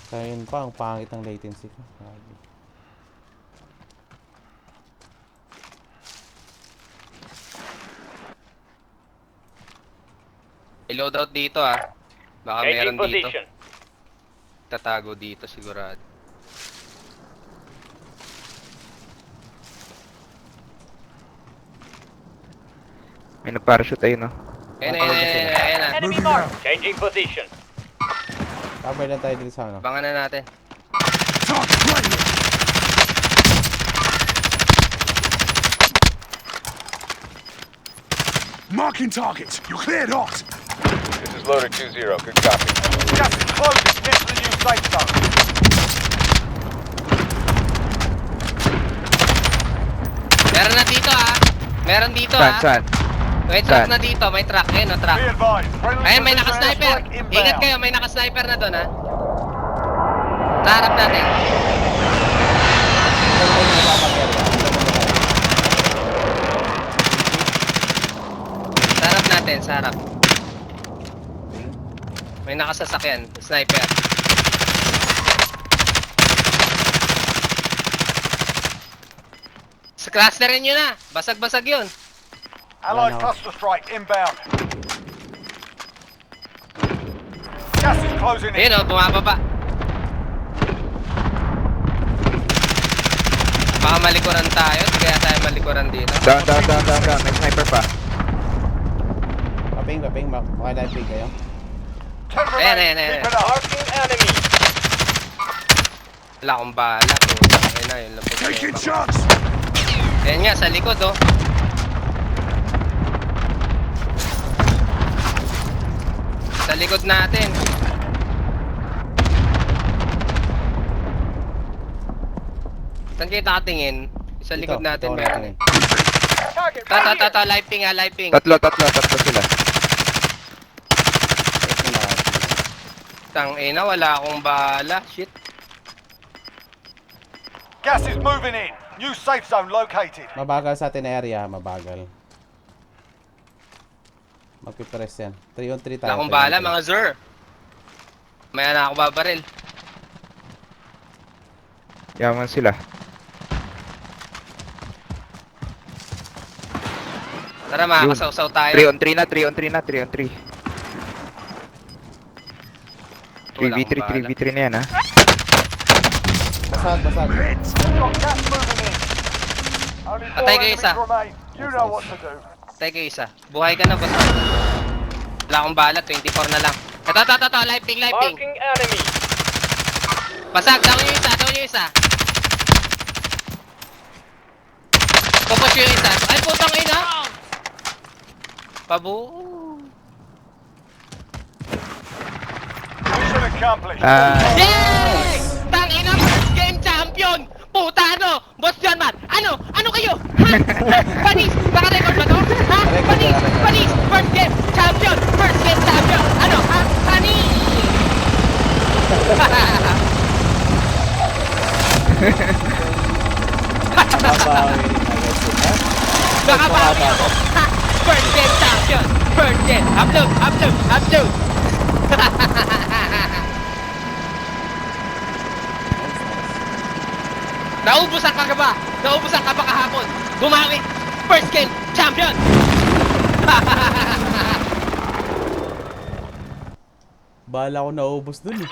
Kaya yun pa, ang pangit ng latency ko. I-loadout dito ah. Baka meron Changing dito. position. Tatago dito sigurado. May nag-parachute ayun, no? Ayan na. Enemy mark. Changing position. Cover lang tayo dito sa ano. Abangan na natin. Marking target. You're cleared hot. This is loader 2-0. Good copy. Gas is closing. Get to the new safe zone. Meron na dito ah. Meron dito Saan, ah. saan? May truck Saan? na dito. May truck. Ayun o, truck. Be advised. Friendly Ayun, may precision naka-sniper. airstrike inbound. Ingat kayo, may naka-sniper na doon ha. Taharap natin. Sarap natin, sarap. May nakasasakyan, sniper. Sa clusterin nyo na, basag-basag yun. Allied cluster strike inbound. Gas is closing in. Ayun o, bumababa. Baka malikuran tayo, kaya tayo malikuran dito. Down. May sniper pa. Kaping, maka-live ping kayo. 10 remain. Ayan. Keep it up. Marking enemy. Wala akong bala. Ayun na, yun lang po. Taking shots. Ayan nga, sa likod oh. Sa likod natin. Saan kayo nakatingin? Sa likod natin ito meron eh. Target right here. Live ping ha, live ping. Tatlo sila. Tangina, wala akong bala. Shit. Gas is moving in. New safe zone located. Mabagal sa atin na area, mabagal. Magpipress yan. 3 on 3 tayo. Wala akong 3 on bala 3. mga sir. Maya na ako babaril. Yaman sila. Tara makakasaw-saw tayo. 3 on 3 na. 3v3 na yan, ha? Basag. We've got gas moving in. Only 4 Patay kayo enemies isa. remain. You know what to do. Teka isa. Buhay ka na boss. Wala akong bala, 24 na lang. Ito, live ping. Marking enemy. Basag, down yung isa. Pupush yung isa. Ay, putang ina! Pabu. Mission accomplished. Yay! Tang ina, first game champion! Puta ano? Boss John man! Ano kayo? Ha? Panis! Baka record ba to? Ha? Panis! First game champion! Ano? Ha? Panis! Mababawi rin agad sila. Nakabawi ako! Ha? First game champion! First game! Upload! Naubusan ka ba kahapon? Bumawi! First game champion! Bala ko naubos dun eh.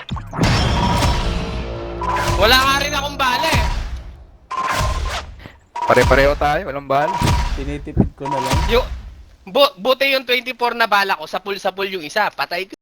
Wala nga rin akong bala eh. Pare-pareho tayo. Walang bala. Tinitipid ko na lang. Buti yung 24 na bala ko, sapul yung isa. Patay ko.